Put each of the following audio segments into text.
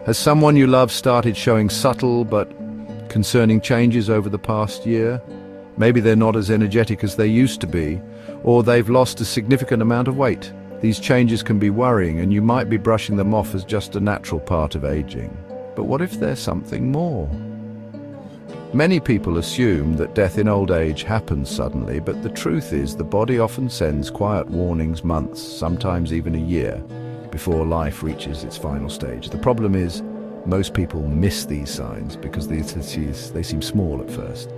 Has someone you love started showing subtle but concerning changes over the past year? Maybe they're not as energetic as they used to be, or they've lost a significant amount of weight. These changes can be worrying, and you might be brushing them off as just a natural part of aging. But what if there's something more? Many people assume that death in old age happens suddenly, but the truth is the body often sends quiet warnings months, sometimes even a year, before life reaches its final stage. The problem is, most people miss these signs because they seem small at first.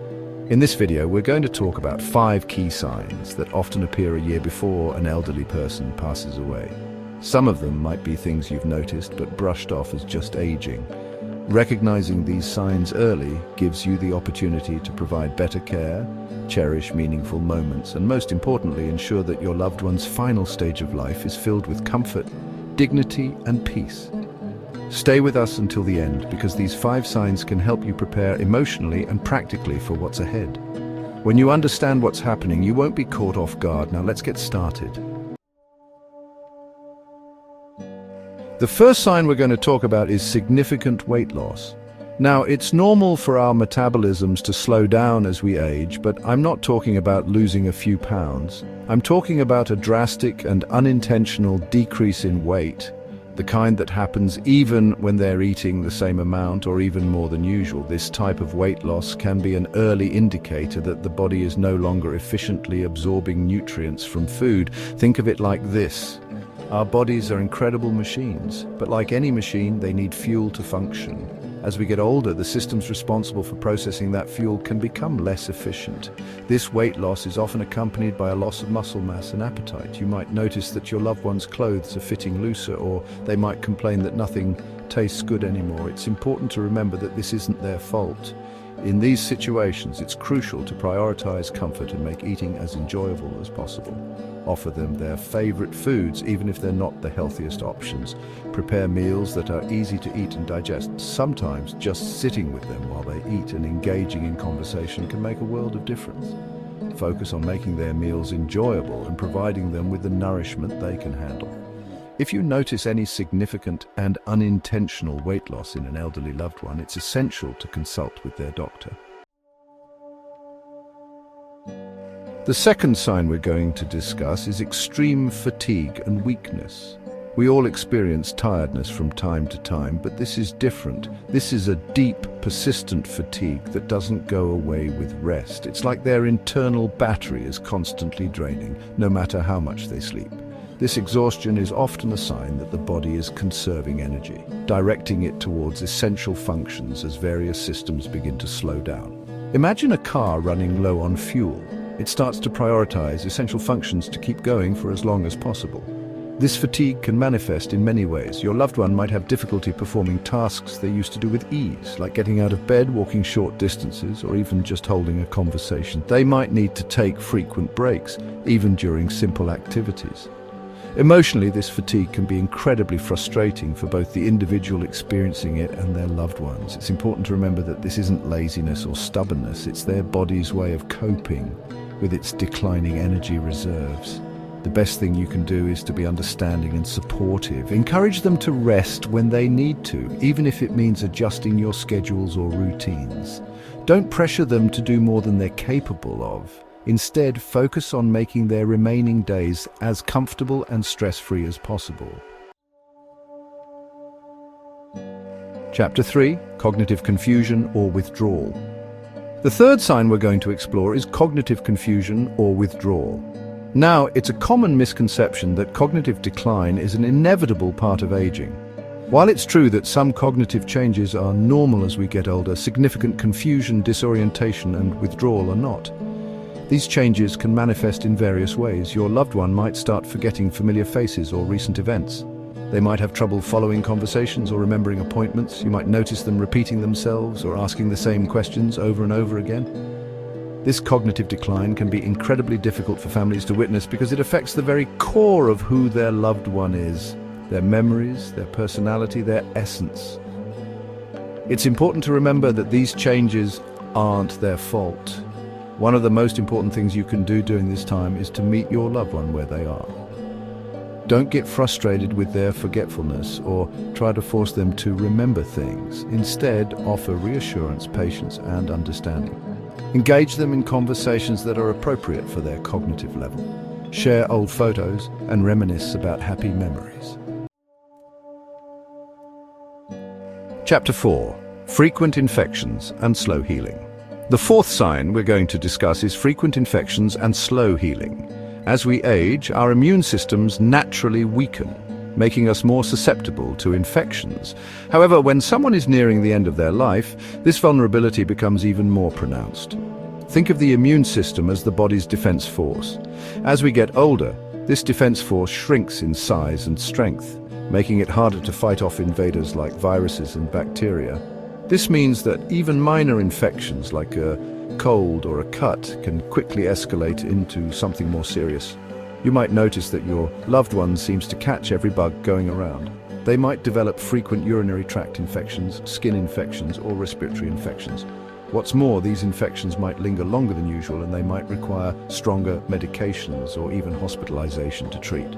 In this video, we're going to talk about 5 key signs that often appear a year before an elderly person passes away. Some of them might be things you've noticed but brushed off as just aging. Recognizing these signs early gives you the opportunity to provide better care, cherish meaningful moments, and most importantly, ensure that your loved one's final stage of life is filled with comfort, dignity, and peace. Stay with us until the end, because these 5 signs can help you prepare emotionally and practically for what's ahead. When you understand what's happening, you won't be caught off guard. Now let's get started. The first sign we're going to talk about is significant weight loss. Now, it's normal for our metabolisms to slow down as we age, but I'm not talking about losing a few pounds. I'm talking about a drastic and unintentional decrease in weight, the kind that happens even when they're eating the same amount or even more than usual. This type of weight loss can be an early indicator that the body is no longer efficiently absorbing nutrients from food. Think of it like this. Our bodies are incredible machines, but like any machine, they need fuel to function. As we get older, the systems responsible for processing that fuel can become less efficient. This weight loss is often accompanied by a loss of muscle mass and appetite. You might notice that your loved one's clothes are fitting looser, or they might complain that nothing tastes good anymore. It's important to remember that this isn't their fault. In these situations, it's crucial to prioritize comfort and make eating as enjoyable as possible. Offer them their favorite foods, even if they're not the healthiest options. Prepare meals that are easy to eat and digest. Sometimes just sitting with them while they eat and engaging in conversation can make a world of difference. Focus on making their meals enjoyable and providing them with the nourishment they can handle. If you notice any significant and unintentional weight loss in an elderly loved one, it's essential to consult with their doctor. The second sign we're going to discuss is extreme fatigue and weakness. We all experience tiredness from time to time, but this is different. This is a deep, persistent fatigue that doesn't go away with rest. It's like their internal battery is constantly draining, no matter how much they sleep. This exhaustion is often a sign that the body is conserving energy, directing it towards essential functions as various systems begin to slow down. Imagine a car running low on fuel. It starts to prioritize essential functions to keep going for as long as possible. This fatigue can manifest in many ways. Your loved one might have difficulty performing tasks they used to do with ease, like getting out of bed, walking short distances, or even just holding a conversation. They might need to take frequent breaks, even during simple activities. Emotionally, this fatigue can be incredibly frustrating for both the individual experiencing it and their loved ones. It's important to remember that this isn't laziness or stubbornness. It's their body's way of coping with its declining energy reserves. The best thing you can do is to be understanding and supportive. Encourage them to rest when they need to, even if it means adjusting your schedules or routines. Don't pressure them to do more than they're capable of. Instead, focus on making their remaining days as comfortable and stress-free as possible. Chapter 3: Cognitive Confusion or Withdrawal. The third sign we're going to explore is cognitive confusion or withdrawal. Now, it's a common misconception that cognitive decline is an inevitable part of aging. While it's true that some cognitive changes are normal as we get older, significant confusion, disorientation, and withdrawal are not. These changes can manifest in various ways. Your loved one might start forgetting familiar faces or recent events. They might have trouble following conversations or remembering appointments. You might notice them repeating themselves or asking the same questions over and over again. This cognitive decline can be incredibly difficult for families to witness because it affects the very core of who their loved one is, their memories, their personality, their essence. It's important to remember that these changes aren't their fault. One of the most important things you can do during this time is to meet your loved one where they are. Don't get frustrated with their forgetfulness or try to force them to remember things. Instead, offer reassurance, patience, and understanding. Engage them in conversations that are appropriate for their cognitive level. Share old photos and reminisce about happy memories. Chapter 4. Frequent infections and slow healing. The fourth sign we're going to discuss is frequent infections and slow healing. As we age, our immune systems naturally weaken, making us more susceptible to infections. However, when someone is nearing the end of their life, this vulnerability becomes even more pronounced. Think of the immune system as the body's defense force. As we get older, this defense force shrinks in size and strength, making it harder to fight off invaders like viruses and bacteria. This means that even minor infections like a cold or a cut can quickly escalate into something more serious. You might notice that your loved one seems to catch every bug going around. They might develop frequent urinary tract infections, skin infections, or respiratory infections. What's more, these infections might linger longer than usual and they might require stronger medications or even hospitalization to treat.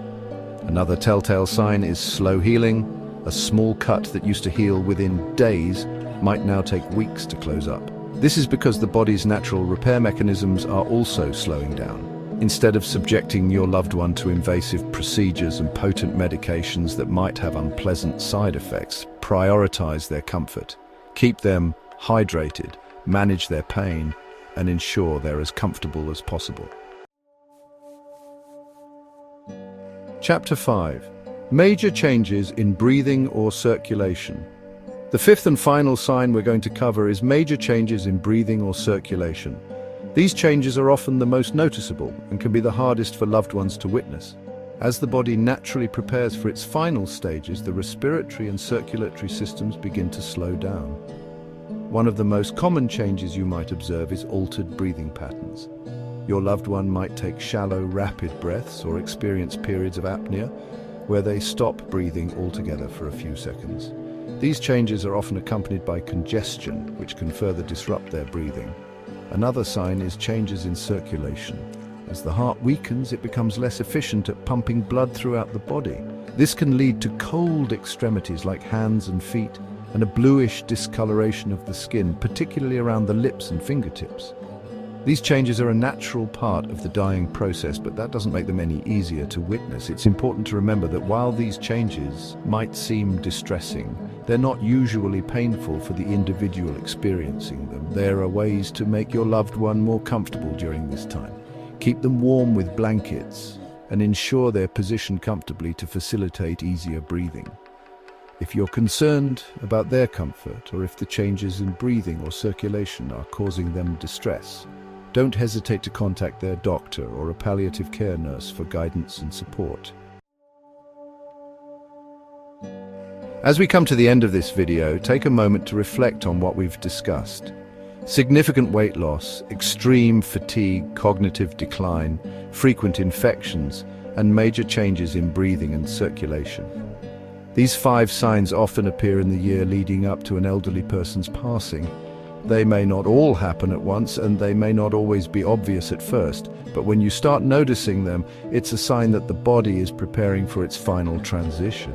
Another telltale sign is slow healing. A small cut that used to heal within days might now take weeks to close up. This is because the body's natural repair mechanisms are also slowing down. Instead of subjecting your loved one to invasive procedures and potent medications that might have unpleasant side effects, prioritize their comfort. Keep them hydrated, manage their pain, and ensure they're as comfortable as possible. Chapter 5. Major changes in breathing or circulation. The fifth and final sign we're going to cover is major changes in breathing or circulation. These changes are often the most noticeable and can be the hardest for loved ones to witness. As the body naturally prepares for its final stages, the respiratory and circulatory systems begin to slow down. One of the most common changes you might observe is altered breathing patterns. Your loved one might take shallow, rapid breaths or experience periods of apnea, where they stop breathing altogether for a few seconds. These changes are often accompanied by congestion, which can further disrupt their breathing. Another sign is changes in circulation. As the heart weakens, it becomes less efficient at pumping blood throughout the body. This can lead to cold extremities like hands and feet, and a bluish discoloration of the skin, particularly around the lips and fingertips. These changes are a natural part of the dying process, but that doesn't make them any easier to witness. It's important to remember that while these changes might seem distressing, they're not usually painful for the individual experiencing them. There are ways to make your loved one more comfortable during this time. Keep them warm with blankets and ensure they're positioned comfortably to facilitate easier breathing. If you're concerned about their comfort or if the changes in breathing or circulation are causing them distress, don't hesitate to contact their doctor or a palliative care nurse for guidance and support. As we come to the end of this video, take a moment to reflect on what we've discussed. Significant weight loss, extreme fatigue, cognitive decline, frequent infections, and major changes in breathing and circulation. These 5 signs often appear in the year leading up to an elderly person's passing. They may not all happen at once, and they may not always be obvious at first, but when you start noticing them, it's a sign that the body is preparing for its final transition.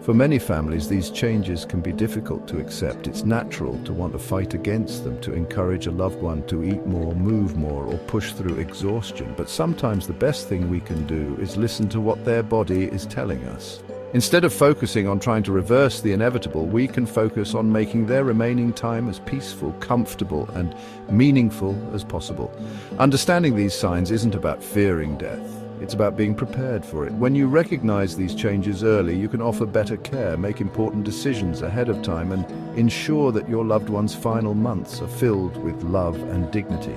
For many families, these changes can be difficult to accept. It's natural to want to fight against them, to encourage a loved one to eat more, move more, or push through exhaustion. But sometimes the best thing we can do is listen to what their body is telling us. Instead of focusing on trying to reverse the inevitable, we can focus on making their remaining time as peaceful, comfortable, and meaningful as possible. Understanding these signs isn't about fearing death. It's about being prepared for it. When you recognize these changes early, you can offer better care, make important decisions ahead of time, and ensure that your loved one's final months are filled with love and dignity.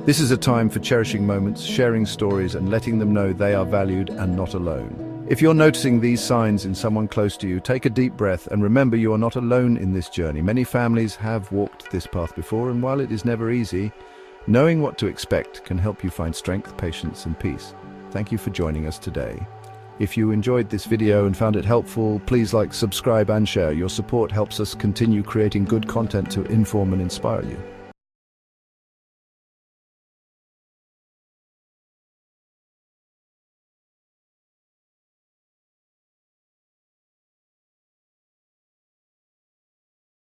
This is a time for cherishing moments, sharing stories, and letting them know they are valued and not alone. If you're noticing these signs in someone close to you, take a deep breath and remember you are not alone in this journey. Many families have walked this path before, and while it is never easy, knowing what to expect can help you find strength, patience, and peace. Thank you for joining us today. If you enjoyed this video and found it helpful, please like, subscribe, and share. Your support helps us continue creating good content to inform and inspire you.